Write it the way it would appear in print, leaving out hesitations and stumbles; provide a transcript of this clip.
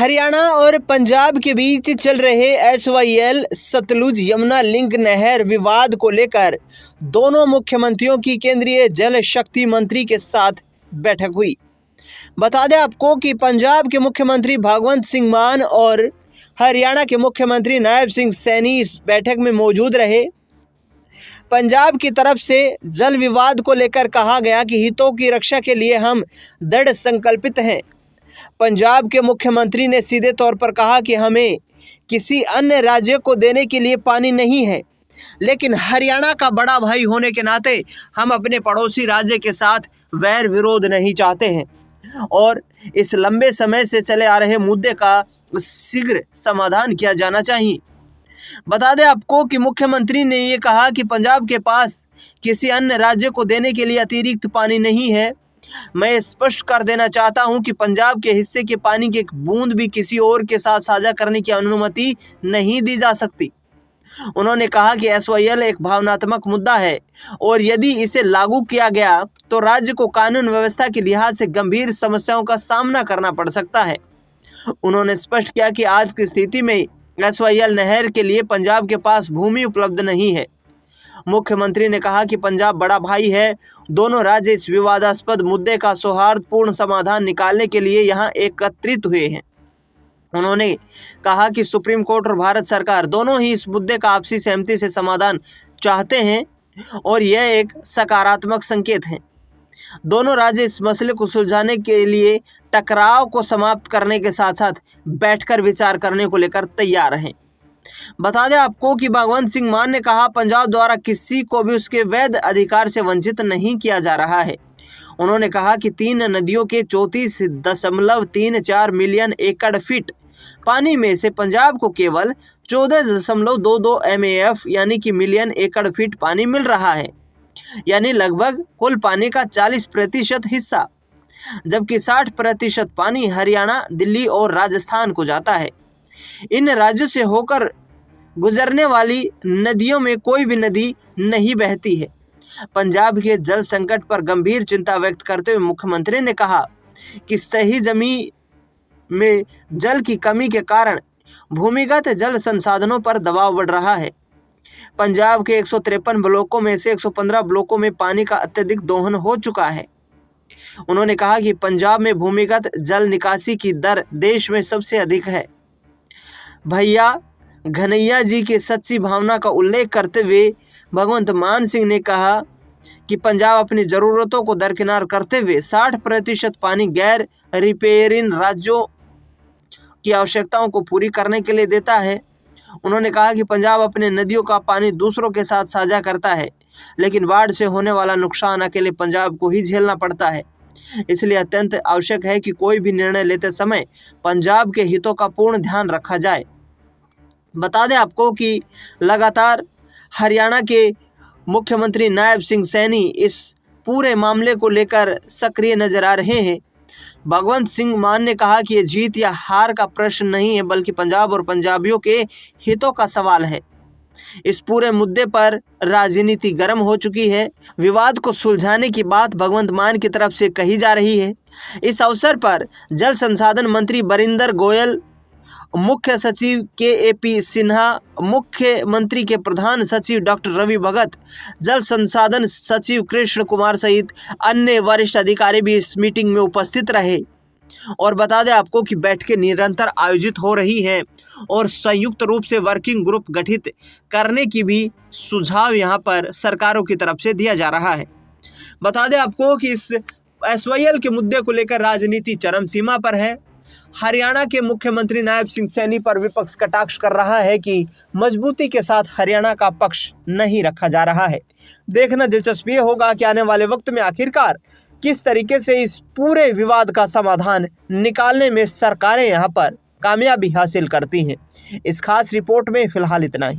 हरियाणा और पंजाब के बीच चल रहे एसवाईएल सतलुज यमुना लिंक नहर विवाद को लेकर दोनों मुख्यमंत्रियों की केंद्रीय जल शक्ति मंत्री के साथ बैठक हुई। बता दें आपको कि पंजाब के मुख्यमंत्री भगवंत सिंह मान और हरियाणा के मुख्यमंत्री नायब सिंह सैनी इस बैठक में मौजूद रहे। पंजाब की तरफ से जल विवाद को लेकर कहा गया कि हितों की रक्षा के लिए हम दृढ़ संकल्पित हैं। पंजाब के मुख्यमंत्री ने सीधे तौर पर कहा कि हमें किसी अन्य राज्य को देने के लिए पानी नहीं है, लेकिन हरियाणा का बड़ा भाई होने के नाते हम अपने पड़ोसी राज्य के साथ वैर विरोध नहीं चाहते हैं और इस लंबे समय से चले आ रहे मुद्दे का शीघ्र समाधान किया जाना चाहिए। बता दें आपको कि मुख्यमंत्री ने ये कहा कि पंजाब के पास किसी अन्य राज्य को देने के लिए अतिरिक्त पानी नहीं है। मैं स्पष्ट कर देना चाहता हूं कि पंजाब के हिस्से के पानी की एक बूंद भी किसी और के साथ साझा करने की अनुमति नहीं दी जा सकती। उन्होंने कहा कि एसवाईएल एक भावनात्मक मुद्दा है और यदि इसे लागू किया गया तो राज्य को कानून व्यवस्था के लिहाज से गंभीर समस्याओं का सामना करना पड़ सकता है। उन्होंने स्पष्ट किया कि आज की स्थिति में एसवाईएल नहर के लिए पंजाब के पास भूमि उपलब्ध नहीं है। मुख्यमंत्री ने कहा कि पंजाब बड़ा भाई है। दोनों राज्य इस विवादास्पद मुद्दे का सौहार्दपूर्ण समाधान निकालने के लिए यहां एकत्रित हुए हैं। उन्होंने कहा कि सुप्रीम कोर्ट और भारत सरकार दोनों ही इस मुद्दे का आपसी सहमति से समाधान चाहते हैं और यह एक सकारात्मक संकेत है। दोनों राज्य इस मसले को सुलझाने के लिए टकराव को समाप्त करने के साथ साथ बैठकर विचार करने को लेकर तैयार हैं। बता दें आपको कि भगवंत सिंह मान ने कहा, पंजाब द्वारा किसी को भी उसके वैध अधिकार से वंचित नहीं किया जा रहा है। उन्होंने कहा कि 3 नदियों के 34.34 मिलियन एकड़ फीट पानी में से पंजाब को केवल 14.22 MAF यानी कि मिलियन एकड़ फीट पानी मिल रहा है, यानी लगभग कुल पानी का 40% हिस्सा, जबकि 60% पानी हरियाणा, दिल्ली और राजस्थान को जाता है। इन राज्यों से होकर गुजरने वाली नदियों में कोई भी नदी नहीं बहती है। पंजाब के जल संकट पर गंभीर चिंता व्यक्त करते हुए मुख्यमंत्री ने कहा कि सतही जमीन में जल की कमी के कारण भूमिगत जल संसाधनों पर दबाव बढ़ रहा है। पंजाब के 153 ब्लॉकों में से 115 ब्लॉकों में पानी का अत्यधिक दोहन हो चुका है। उन्होंने कहा कि पंजाब में भूमिगत जल निकासी की दर देश में सबसे अधिक है। भैया घनैया जी की सच्ची भावना का उल्लेख करते हुए भगवंत मान सिंह ने कहा कि पंजाब अपनी ज़रूरतों को दरकिनार करते हुए 60% पानी गैर रिपेयरिंग राज्यों की आवश्यकताओं को पूरी करने के लिए देता है। उन्होंने कहा कि पंजाब अपने नदियों का पानी दूसरों के साथ साझा करता है, लेकिन बाढ़ से होने वाला नुकसान अकेले पंजाब को ही झेलना पड़ता है। इसलिए अत्यंत आवश्यक है कि कोई भी निर्णय लेते समय पंजाब के हितों का पूर्ण ध्यान रखा जाए। बता दें आपको कि लगातार हरियाणा के मुख्यमंत्री नायब सिंह सैनी इस पूरे मामले को लेकर सक्रिय नजर आ रहे हैं। भगवंत सिंह मान ने कहा कि ये जीत या हार का प्रश्न नहीं है, बल्कि पंजाब और पंजाबियों के हितों का सवाल है। इस पूरे मुद्दे पर राजनीति गर्म हो चुकी है। विवाद को सुलझाने की बात भगवंत मान की तरफ से कही जा रही है। इस अवसर पर जल संसाधन मंत्री बरिंदर गोयल, मुख्य सचिव KAP सिन्हा, मुख्यमंत्री के प्रधान सचिव डॉक्टर रवि भगत, जल संसाधन सचिव कृष्ण कुमार सहित अन्य वरिष्ठ अधिकारी भी इस मीटिंग में उपस्थित रहे। और बता दें आपको कि बैठकें निरंतर आयोजित हो रही हैं और संयुक्त रूप से वर्किंग ग्रुप गठित करने की भी सुझाव यहां पर सरकारों की तरफ से दिया जा रहा है। बता दें आपको कि इस एसवाईएल के मुद्दे को लेकर राजनीति चरम सीमा पर है। हरियाणा के मुख्यमंत्री नायब सिंह सैनी पर विपक्ष कटाक्ष कर रहा है कि मजबूती के साथ हरियाणा का पक्ष नहीं रखा जा रहा है। देखना दिलचस्प ये होगा कि आने वाले वक्त में आखिरकार किस तरीके से इस पूरे विवाद का समाधान निकालने में सरकारें यहां पर कामयाबी हासिल करती हैं। इस खास रिपोर्ट में फिलहाल इतना ही।